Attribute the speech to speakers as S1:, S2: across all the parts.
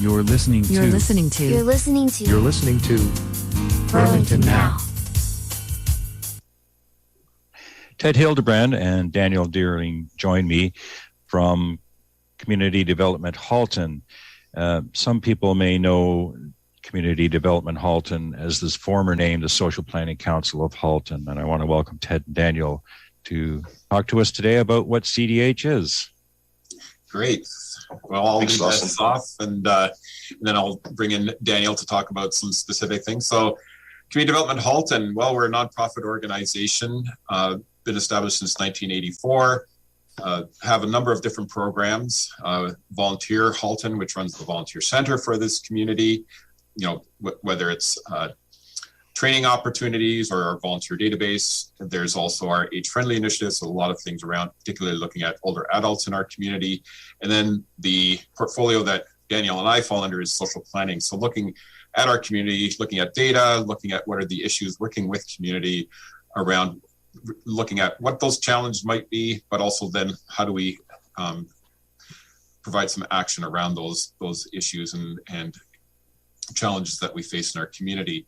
S1: You're listening to
S2: Burlington Now.
S3: Ted Hildebrandt and Daniel Deering join me from Community Development Halton. Some people may know Community Development Halton as this former name, the Social Planning Council of Halton. And I want to welcome Ted and Daniel to talk to us today about what CDH is.
S4: Great. Well, I'll lead this off and then I'll bring in Daniel to talk about some specific things. So Community Development Halton, well, we're a nonprofit organization, been established since 1984, have a number of different programs, Volunteer Halton, which runs the volunteer center for this community, you know, whether it's training opportunities or our volunteer database. There's also our age-friendly initiative, so a lot of things around, particularly looking at older adults in our community. And then the portfolio that Daniel and I fall under is social planning. So looking at our community, looking at data, looking at what are the issues, working with community around looking at what those challenges might be, but also then how do we provide some action around those issues and challenges that we face in our community.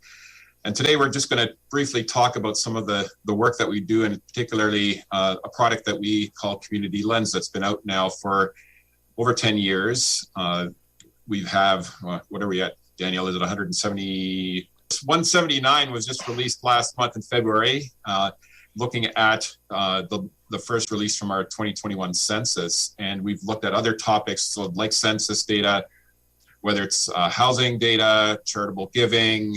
S4: And today we're just going to briefly talk about some of the work that we do, and particularly a product that we call Community Lens that's been out now for over 10 years. We have, what are we at, Daniel? Is it 170? 179 was just released last month in February, looking at the first release from our 2021 census. And we've looked at other topics, so like census data, whether it's housing data, charitable giving,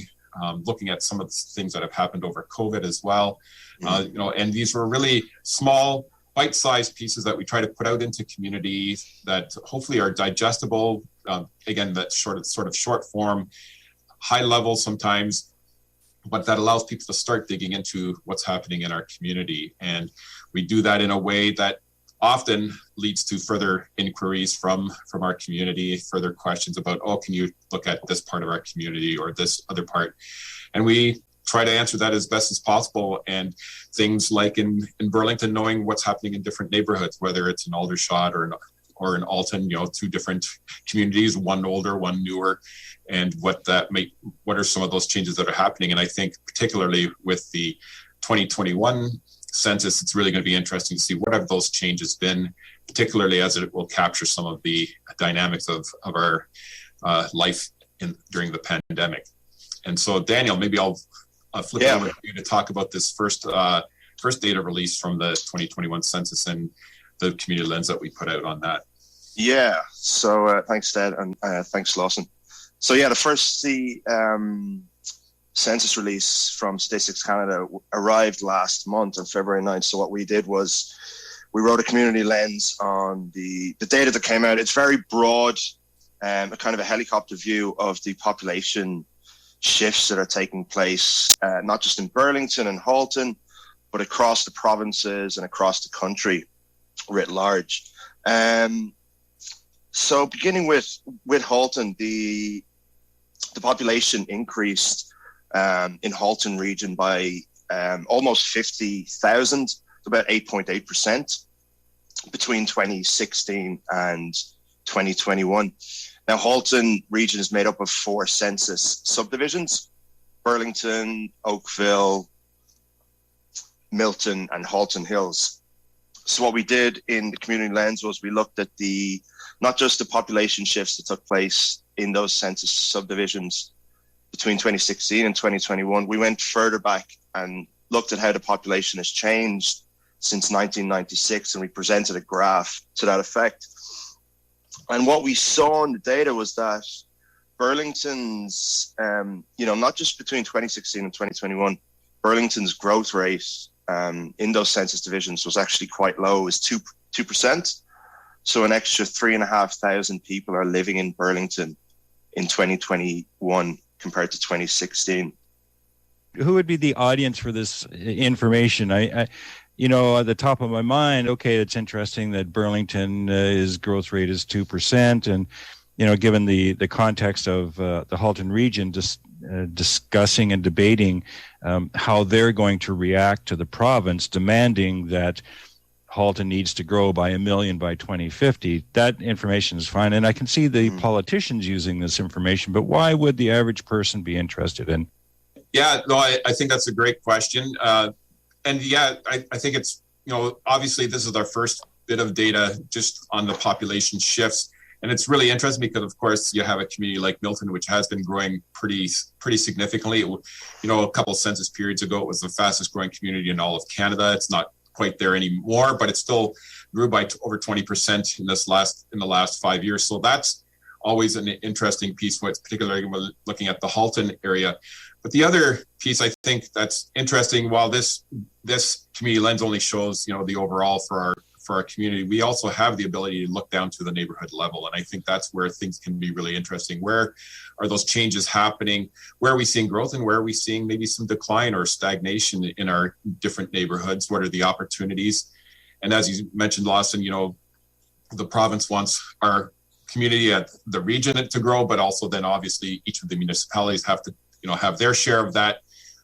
S4: looking at some of the things that have happened over COVID as well. You know, and these were really small, bite-sized pieces that we try to put out into communities that hopefully are digestible. Again, that sort of short form, high level sometimes, but that allows people to start digging into what's happening in our community. And we do that in a way that often leads to further inquiries from our community, further questions about, oh, can you look at this part of our community or this other part? And we try to answer that as best as possible. And things like in Burlington, knowing what's happening in different neighborhoods, whether it's in Aldershot or in Alton, you know, two different communities, one older, one newer, and what are some of those changes that are happening. And I think particularly with the 2021 census, it's really going to be interesting to see what have those changes been, particularly as it will capture some of the dynamics of our life during the pandemic. And so, Daniel, maybe I'll flip it over to you to talk about this first data release from the 2021 census and the community lens that we put out on that.
S2: Yeah. So thanks, Ted, and thanks, Lawson. So the census release from Statistics Canada arrived last month on February 9th. So what we did was we wrote a community lens on the data that came out. It's very broad, a kind of a helicopter view of the population shifts that are taking place, not just in Burlington and Halton, but across the provinces and across the country writ large. So beginning with Halton, the population increased in Halton region by almost 50,000, about 8.8% between 2016 and 2021. Now, Halton region is made up of 4 census subdivisions: Burlington, Oakville, Milton, and Halton Hills. So what we did in the community lens was we looked at not just the population shifts that took place in those census subdivisions between 2016 and 2021. We went further back and looked at how the population has changed since 1996, and we presented a graph to that effect. And what we saw in the data was that Burlington's, not just between 2016 and 2021, Burlington's growth rate in those census divisions was actually quite low. It was 2%. So an extra 3,500 people are living in Burlington in 2021 compared to 2016.
S3: Who would be the audience for this information? I at the top of my mind, okay, it's interesting that Burlington his growth rate is 2%, and given the context of the Halton region, just discussing and debating how they're going to react to the province demanding that Halton needs to grow by 1 million by 2050. That information is fine. And I can see the politicians using this information, but why would the average person be interested in?
S4: Yeah, no, I think that's a great question. And yeah, I think it's, obviously this is our first bit of data just on the population shifts. And it's really interesting because, of course, you have a community like Milton, which has been growing pretty significantly. A couple of census periods ago, it was the fastest growing community in all of Canada. It's not quite there anymore, but it still grew by over 20% in the last 5 years. So that's always an interesting piece, particularly when looking at the Halton area. But the other piece I think that's interesting, while this community lens only shows, the overall for our community, we also have the ability to look down to the neighborhood level. And I think that's where things can be really interesting. Where are those changes happening? Where are we seeing growth, and where are we seeing maybe some decline or stagnation in our different neighborhoods? What are the opportunities? And as you mentioned, Lawson, the province wants our community at the region to grow, but also then obviously each of the municipalities have to, have their share of that.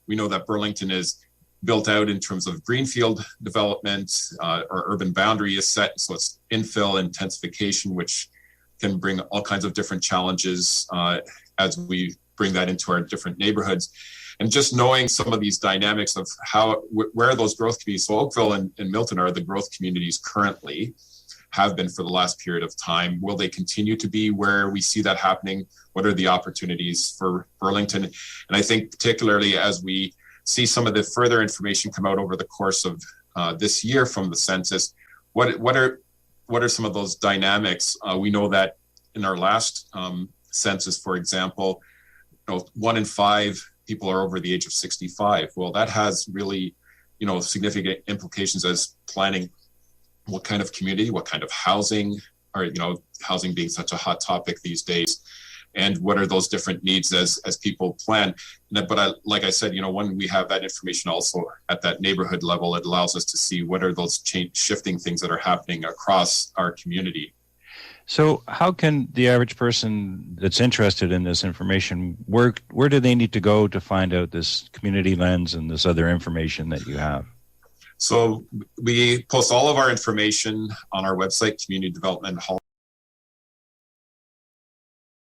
S4: We know that Burlington is built out in terms of greenfield development. Our urban boundary is set, so it's infill intensification, which can bring all kinds of different challenges as we bring that into our different neighborhoods. And just knowing some of these dynamics of where those growth communities, so Oakville and Milton are the growth communities currently, have been for the last period of time. Will they continue to be where we see that happening? What are the opportunities for Burlington? And I think particularly as we see some of the further information come out over the course of this year from the census, what are some of those dynamics? We know that in our last census, for example, 1 in 5 people are over the age of 65. Well, that has really, significant implications as planning what kind of community, what kind of housing, or, housing being such a hot topic these days. And what are those different needs as people plan? But like I said, when we have that information also at that neighborhood level, it allows us to see what are those shifting things that are happening across our community.
S3: So how can the average person that's interested in this information, where do they need to go to find out this community lens and this other information that you have? So
S4: we post all of our information on our website, Community Development Hall.